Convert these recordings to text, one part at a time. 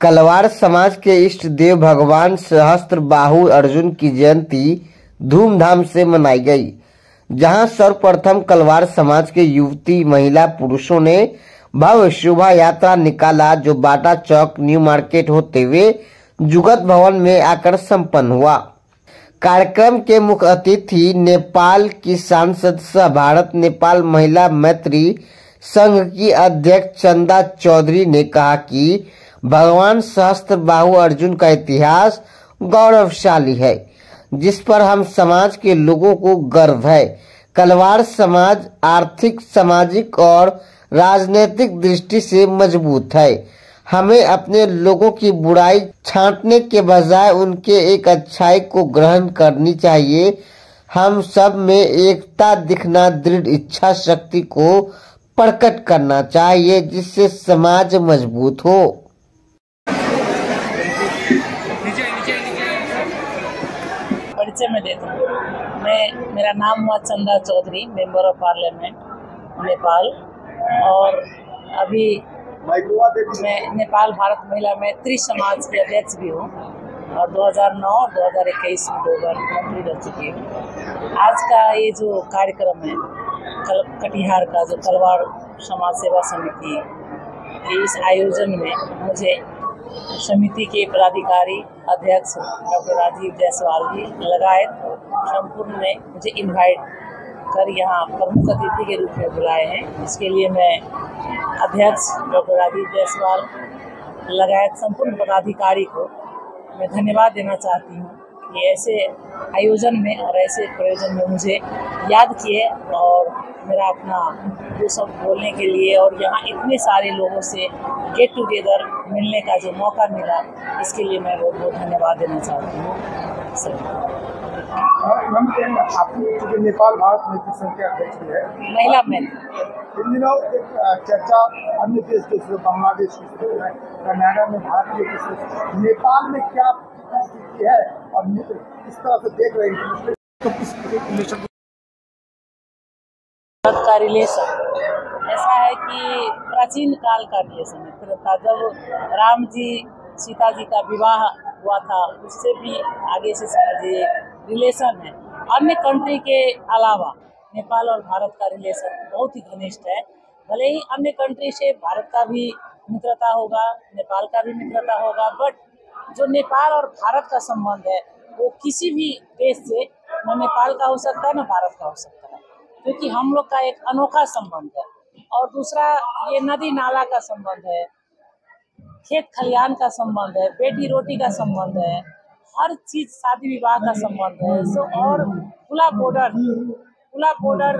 कलवार समाज के इष्ट देव भगवान सहस्त्रबाहु अर्जुन की जयंती धूमधाम से मनाई गई, जहां सर्वप्रथम कलवार समाज के युवती, महिला, पुरुषों ने भव्य शोभा यात्रा निकाला, जो बाटा चौक न्यू मार्केट होते हुए जुगत भवन में आकर संपन्न हुआ। कार्यक्रम के मुख्य अतिथि नेपाल की सांसद सह भारत नेपाल महिला मैत्री संघ की अध्यक्ष चंदा चौधरी ने कहा कि भगवान सहस्त्रबाहु अर्जुन का इतिहास गौरवशाली है, जिस पर हम समाज के लोगों को गर्व है। कलवार समाज आर्थिक, सामाजिक और राजनीतिक दृष्टि से मजबूत है। हमें अपने लोगों की बुराई छांटने के बजाय उनके एक अच्छाई को ग्रहण करनी चाहिए। हम सब में एकता दिखना, दृढ़ इच्छा शक्ति को प्रकट करना चाहिए, जिससे समाज मजबूत हो। परिचय में देता हूँ। मेरा नाम हुआ Chanda Chaudhary, member of parliament Nepal, और अभी मैं नेपाल भारत महिला मैत्री समाज की अध्यक्ष भी हूँ और 2009 और 2021 में 2 बार मंत्री रह चुकी हूँ। आज का ये जो कार्यक्रम है कटिहार का, जो कलवार समाज सेवा समिति के इस आयोजन में मुझे समिति के पदाधिकारी अध्यक्ष डॉक्टर राजीव जायसवाल जी लगायत संपूर्ण ने मुझे इनवाइट कर यहाँ प्रमुख अतिथि के रूप में बुलाए हैं। इसके लिए मैं अध्यक्ष डॉक्टर राजीव जायसवाल लगायत संपूर्ण पदाधिकारी को मैं धन्यवाद देना चाहती हूँ कि ऐसे आयोजन में और ऐसे प्रयोजन में मुझे याद किए और मेरा अपना वो सब बोलने के लिए और यहाँ इतने सारे लोगों से गेट टुगेदर मिलने का जो मौका मिला, इसके लिए मैं बहुत बहुत धन्यवाद देना चाहती हूँ। नेपाल भारत मैत्री संघ के अध्यक्ष है, महिला में इन दिनों एक चर्चा अन्य देश के बांग्लादेश कनाडा में भारतीय के नेपाल में क्या स्थिति है और किस तरह से देख रहे हैं, तो किस रिलेशन का रिलेशन ऐसा है कि प्राचीन काल का रिलेशन है। जब राम जी सीता जी का विवाह हुआ था, उससे भी आगे से समझिए रिलेशन है। अन्य कंट्री के अलावा नेपाल और भारत का रिलेशन बहुत ही घनिष्ठ है। भले ही अन्य कंट्री से भारत का भी मित्रता होगा, नेपाल का भी मित्रता होगा, बट जो नेपाल और भारत का संबंध है वो किसी भी देश से न नेपाल का हो सकता है न भारत का हो सकता है, क्योंकि हम लोग का एक अनोखा संबंध है। और दूसरा, ये नदी नाला का संबंध है, खेत खलियान का संबंध है, बेटी रोटी का संबंध है, हर चीज, शादी विवाह का संबंध है। सो और खुला बॉर्डर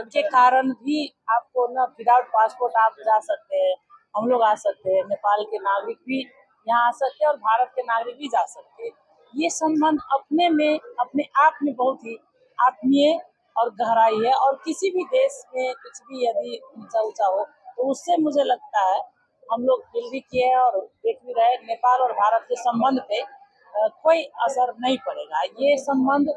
के कारण भी आपको न विदाउट पासपोर्ट आप जा सकते हैं, हम लोग आ सकते हैं, नेपाल के नागरिक भी यहाँ आ सकते हैं और भारत के नागरिक भी जा सकते हैं। ये संबंध अपने आप में बहुत ही आत्मीय और गहराई है। और किसी भी देश में कुछ भी यदि ऊंचा ऊंचा हो तो उससे मुझे लगता है हम लोग दिल भी किए हैं और देख भी रहे, नेपाल और भारत के संबंध पे कोई असर नहीं पड़ेगा। ये संबंध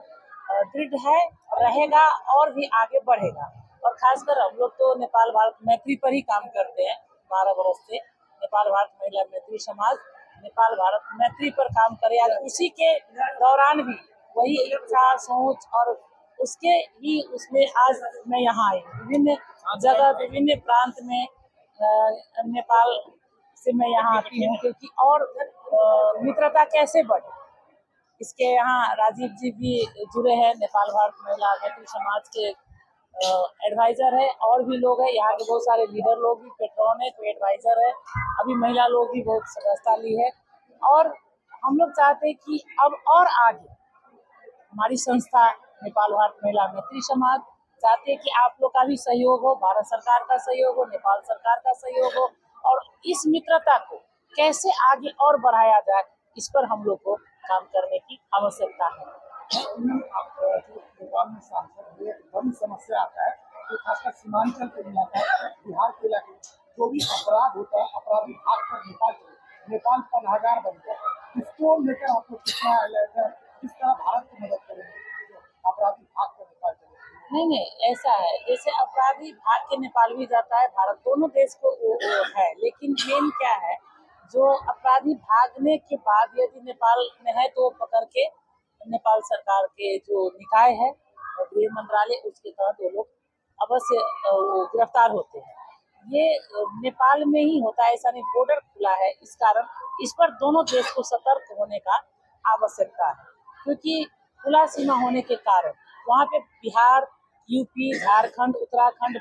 दृढ़ है, रहेगा और भी आगे बढ़ेगा। और खासकर हम लोग तो नेपाल भारत मैत्री पर ही काम करते हैं 12 वर्ष से। नेपाल भारत महिला मैत्री समाज नेपाल भारत मैत्री पर काम करे, आज उसी के दौरान भी वही इच्छा, सोच और उसके ही उसमें आज मैं यहाँ आई। विभिन्न जगह, विभिन्न प्रांत में नेपाल से मैं यहाँ आती हूँ, क्योंकि और मित्रता कैसे बढ़े, इसके यहाँ राजीव जी भी जुड़े हैं, नेपाल भारत महिला मैत्री समाज के एडवाइजर है, और भी लोग हैं यहाँ के, बहुत सारे लीडर लोग भी, पेट्रॉन है, कोई एडवाइजर है, अभी महिला लोग भी बहुत सदस्यता ली है। और हम लोग चाहते हैं कि अब और आगे हमारी संस्था नेपाल भारत महिला मैत्री समाज चाहते हैं कि आप लोग का भी सहयोग हो, भारत सरकार का सहयोग हो, नेपाल सरकार का सहयोग हो, और इस मित्रता को कैसे आगे और बढ़ाया जाए, इस पर हम लोग को काम करने की आवश्यकता है। नेपाल में सांसद एक बड़ी समस्या आता है कि खासकर सीमांचल के इलाका, बिहार के इलाके, जो भी अपराध होता है, अपराधी भाग कर नेपाल पनाहगार बन गया। इसको लेकर आप लोग कितना लेकर किस तरह भारत की मदद करेंगे, अपराधी भाग कर नेपाल चले? नहीं, ऐसा है, जैसे अपराधी भाग के नेपाल भी जाता है, भारत, दोनों देश को वो है। लेकिन मेन क्या है, जो अपराधी भागने के बाद यदि नेपाल में है तो पकड़ के नेपाल सरकार के जो निकाय है गृह मंत्रालय उसके तहत वो लोग अवश्य वो गिरफ्तार होते हैं। ये नेपाल में ही होता है, ऐसा नहीं, बॉर्डर खुला है, इस कारण इस पर दोनों देश को सतर्क होने का आवश्यकता है, क्योंकि खुला सीमा होने के कारण वहाँ पे बिहार, यूपी, झारखंड, उत्तराखंड